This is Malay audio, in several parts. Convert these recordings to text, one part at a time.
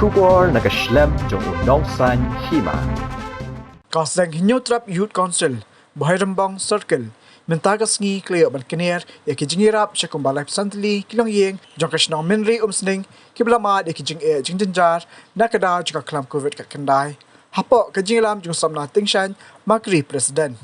Kubor nakaslem jong unongsan hima. Kaseng Hinyotrap Youth Council, Bahirambang Circle, Mentagas ngi Cleo Balkanier, Yakijingirap, Shakumbalay Santli, Kilang Ying, Jonkashnong Minri Umsning, Kiblamad, Yakijing Jingjar, Nakada, Jika Klam Covid Kakandai, Hapo, Kajingilam, Jung Samna Tingshan, Makri President.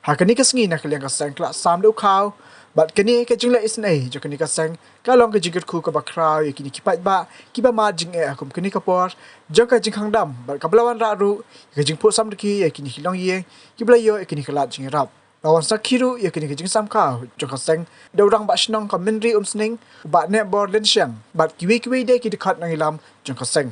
Hakani kasngi nakaliang kaseng kelas Sam Lukau, Bat kini kajingla isnay, Jokani kaseng, Kalong kajingir ku kabakraw, Yakini kipat ba, Kibama jing akum kini kapor, Jongka jing hangdam, Bat kablawan raru, Yakijing pu samdaki, Yakini hilong yeng, Kiblayo, Yakini kalat jing rap. Lawan sakiru, Yakini kajing samkau, Jongka seng, Daurang bat shnong kaminri umsning, Bat netbor lensyang, Bat kiwi-kiwi de kidekat nangilam, Jongka seng.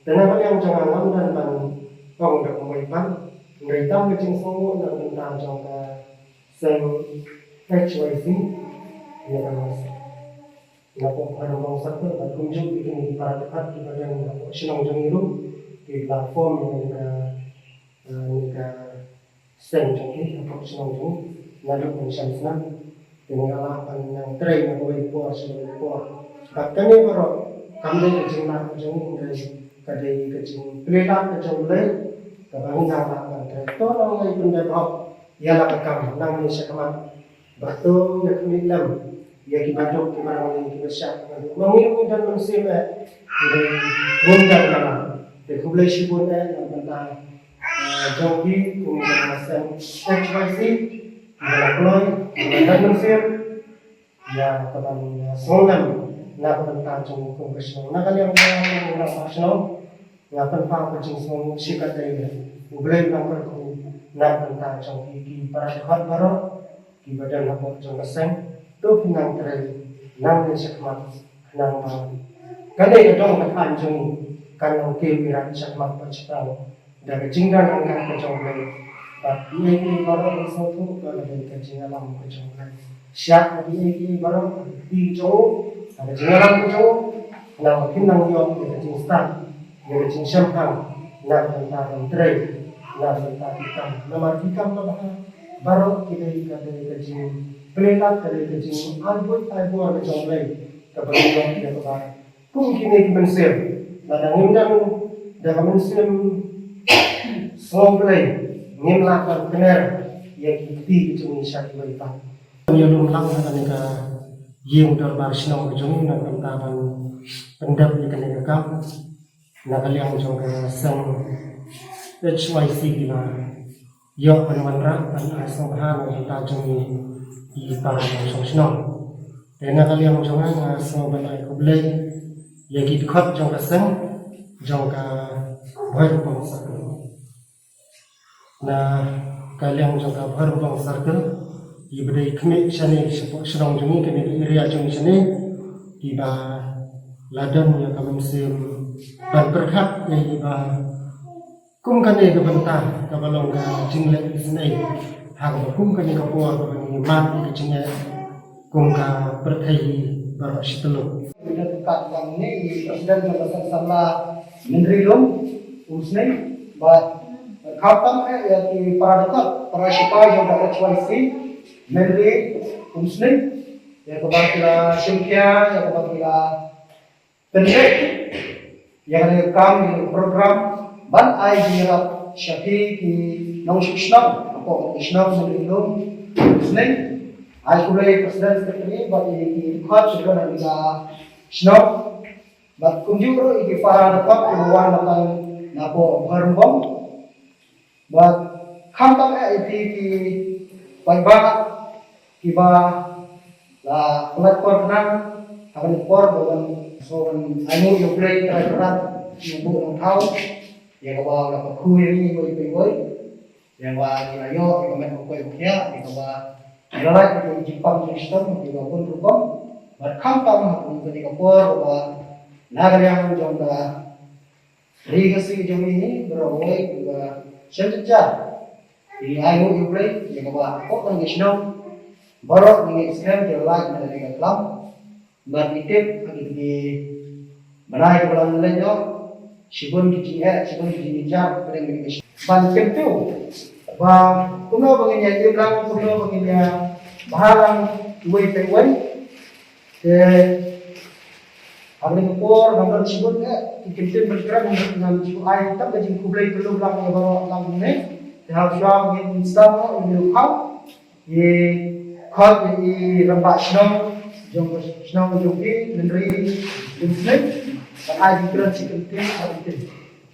Kenapa yang jangan lam dan ban kong dak mai ban ngai tam ke jing so na ban ta jong ka sen HYC ya kan na ko ana mong sa ko ban kum jung bikin di para dekat di badan na ko sinong jong itu di platform yang ka sen jong ki ko sinong jong na do ban san san dengan alapan yang train na ko ipo sinong ipo bakkan ni ko kami kecil nak jong dari kadai kecil pelihat kecil leh kabang nama kan to nang ngai benda hok ya la kam nang ni sekamat batu ya kemilam ya kibadok kibarang ni kibasyak mangil dan mensim dari bunda nama de kublai shibun nang benda jogi kemudian sen HYC ya kloy dan mensim ya kabang solam na tentang jong kongresno na kaliang na pasno na tentang kecing semua sikat dari ublay na ko na tentang jong ki para dekat baro ki badan hapot jong keseng to pinang tre nang ni sakmat nang kadai dong kan jong kan ke mirat sakmat pacitao dari jingdan angkat jong lay but ini baro so tu kalau dari jingalam jong lay siap ini baro di jong ada jengalan itu, nama kinang yong dari jinstan, dari jinsyamhang, nama tentang menteri, nama tentang hikam, nama hikam nama baru kita dari kejing pelihat dari kejing albut ada jonglei kebetulan kita kebar, pun kini mensir, dan ngundang dalam mensir songlei ngimlakan kener yang kita cumi syari berikan. Yang lang na yung darbar sinong jong na kantaban pendap ni kanila kam na kaliang jong ka sang HYC gila yo panwanra an asong ha na ta jong i para jong sinong na kaliang jong na so balay kublay yagi khot jong ka sang jong ka bhar pang sakal na kaliang jong ka bhar pang sakal ibadai kami sini serong jumi kami area jumi sini iba ladan yang kami sim ban berkat yang iba kum kani ke bentah kabalong ka jingle sini hang kum kani ka puar kami mat ke jingle kum ka berkai baru setelu bila dekat kami ni presiden jabatan sama menteri lom usnai ba khatam ya ki para dekat para sipai yang ada HYC Menteri Muslim, yang kepada Syukia, yang kepada pendek, yang rekam di program ban ai dirap syaki di nong Islam, apa Islam sebelum Muslim, ai kulai presiden sekali bagi di khot sudah di Islam, bat kunjung di para dapat keluar datang napo berumbang, bat khantam di baik kiba la platform nang akan por dengan soal anu yang play terhadap ibu tahu yang bawa la kuih ni boy yang bawa ni ayo komen ko ya yang bawa lalai di Jepang sistem di pun rubang berkhampam untuk di por bawa nagar yang jongda rigasi jong ini berawai juga sejajar di ayu yang play yang bawa kok nang isno baru ini Islam dia like dari Islam, bertitip di mana yang bulan lainnya, sibun di jihad, sibun di jihad, pada mereka. Bantu tu, Và cũng nó bằng nhà yêu lăng cũng nó bằng nhà bahalang way tay way thì ang Singapore namun disebut ikintin bergerak dengan ai tak kajing kublai belum lang yang baru lang ini thì hal suam in Islam ini kau ye kau ye rambak snow jongki meneri insnek dan ai dikira ikintin